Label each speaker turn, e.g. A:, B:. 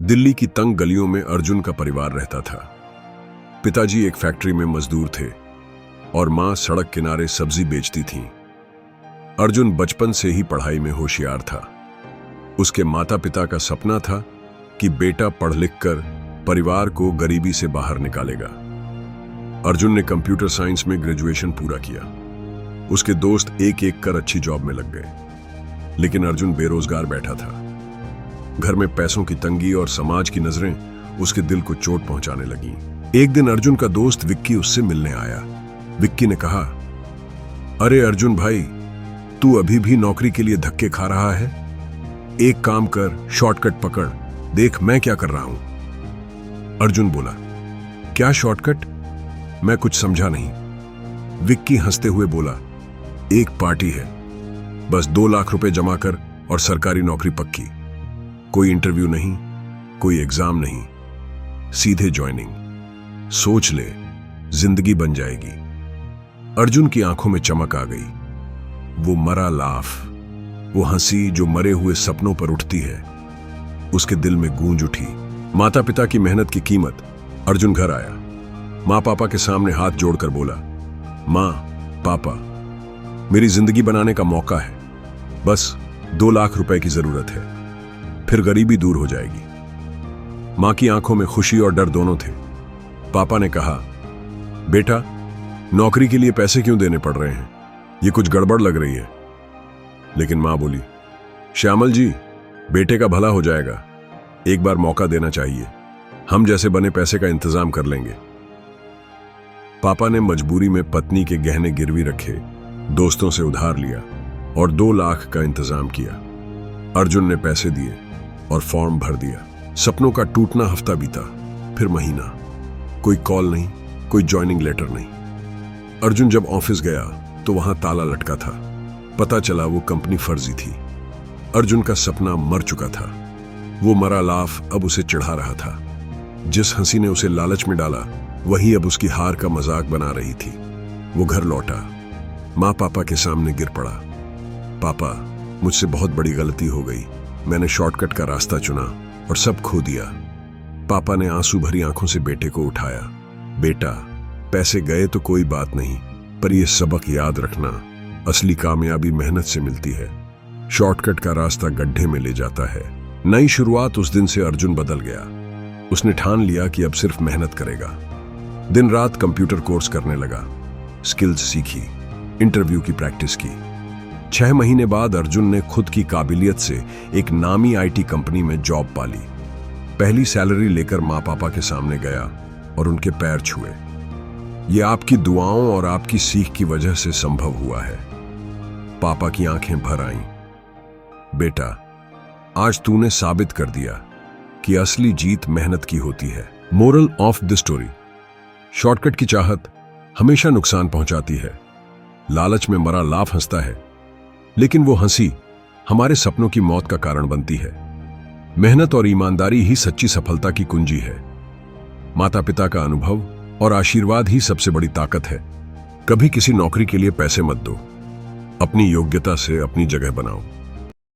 A: दिल्ली की तंग गलियों में अर्जुन का परिवार रहता था। पिताजी एक फैक्ट्री में मजदूर थे और मां सड़क किनारे सब्जी बेचती थीं। अर्जुन बचपन से ही पढ़ाई में होशियार था। उसके माता पिता का सपना था कि बेटा पढ़ लिख कर परिवार को गरीबी से बाहर निकालेगा। अर्जुन ने कंप्यूटर साइंस में ग्रेजुएशन पूरा किया। उसके दोस्त एक एक कर अच्छी जॉब में लग गए, लेकिन अर्जुन बेरोजगार बैठा था। घर में पैसों की तंगी और समाज की नजरें उसके दिल को चोट पहुंचाने लगी। एक दिन अर्जुन का दोस्त विक्की उससे मिलने आया। विक्की ने कहा, अरे अर्जुन भाई, तू अभी भी नौकरी के लिए धक्के खा रहा है? एक काम कर, शॉर्टकट पकड़, देख मैं क्या कर रहा हूं। अर्जुन बोला, क्या शॉर्टकट? मैं कुछ समझा नहीं। विक्की हंसते हुए बोला, एक पार्टी है, बस 2 लाख रुपए जमा कर और सरकारी नौकरी पक्की। कोई इंटरव्यू नहीं, कोई एग्जाम नहीं, सीधे ज्वाइनिंग। सोच ले, जिंदगी बन जाएगी। अर्जुन की आंखों में चमक आ गई। वो मरा लाफ, वो हंसी जो मरे हुए सपनों पर उठती है, उसके दिल में गूंज उठी। माता पिता की मेहनत की कीमत। अर्जुन घर आया। मां पापा के सामने हाथ जोड़कर बोला, मां पापा, मेरी जिंदगी बनाने का मौका है, बस 2 लाख रुपए की जरूरत है, फिर गरीबी दूर हो जाएगी। मां की आंखों में खुशी और डर दोनों थे। पापा ने कहा, बेटा, नौकरी के लिए पैसे क्यों देने पड़ रहे हैं? ये कुछ गड़बड़ लग रही है। लेकिन मां बोली, श्यामल जी, बेटे का भला हो जाएगा, एक बार मौका देना चाहिए, हम जैसे बने पैसे का इंतजाम कर लेंगे। पापा ने मजबूरी में पत्नी के गहने गिरवी रखे, दोस्तों से उधार लिया और 2 लाख का इंतजाम किया। अर्जुन ने पैसे दिए और फॉर्म भर दिया। सपनों का टूटना हफ्ता बीता, फिर महीना, कोई कॉल नहीं, कोई ज्वाइनिंग लेटर नहीं। अर्जुन जब ऑफिस गया तो वहां ताला लटका था। पता चला वो कंपनी फर्जी थी। अर्जुन का सपना मर चुका था। वो मरा लाफ अब उसे चिढ़ा रहा था। जिस हंसी ने उसे लालच में डाला, वही अब उसकी हार का मजाक बना रही थी। वो घर लौटा, मां पापा के सामने गिर पड़ा। पापा, मुझसे बहुत बड़ी गलती हो गई, मैंने शॉर्टकट का रास्ता चुना और सब खो दिया। पापा ने आंसू भरी आंखों से बेटे को उठाया। बेटा, पैसे गए तो कोई बात नहीं, पर यह सबक याद रखना, असली कामयाबी मेहनत से मिलती है। शॉर्टकट का रास्ता गड्ढे में ले जाता है। नई शुरुआत। उस दिन से अर्जुन बदल गया। उसने ठान लिया कि अब सिर्फ मेहनत करेगा। दिन रात कंप्यूटर कोर्स करने लगा, स्किल्स सीखी, इंटरव्यू की प्रैक्टिस की। 6 महीने बाद अर्जुन ने खुद की काबिलियत से एक नामी आईटी कंपनी में जॉब पाली। पहली सैलरी लेकर मां पापा के सामने गया और उनके पैर छुए। यह आपकी दुआओं और आपकी सीख की वजह से संभव हुआ है। पापा की आंखें भर आईं। बेटा, आज तूने साबित कर दिया कि असली जीत मेहनत की होती है। Moral of the story, shortcut की चाहत हमेशा नुकसान पहुंचाती है। लालच में मरा लाफ हंसता है, लेकिन वो हंसी हमारे सपनों की मौत का कारण बनती है। मेहनत और ईमानदारी ही सच्ची सफलता की कुंजी है। माता पिता का अनुभव और आशीर्वाद ही सबसे बड़ी ताकत है। कभी किसी नौकरी के लिए पैसे मत दो, अपनी योग्यता से अपनी जगह बनाओ।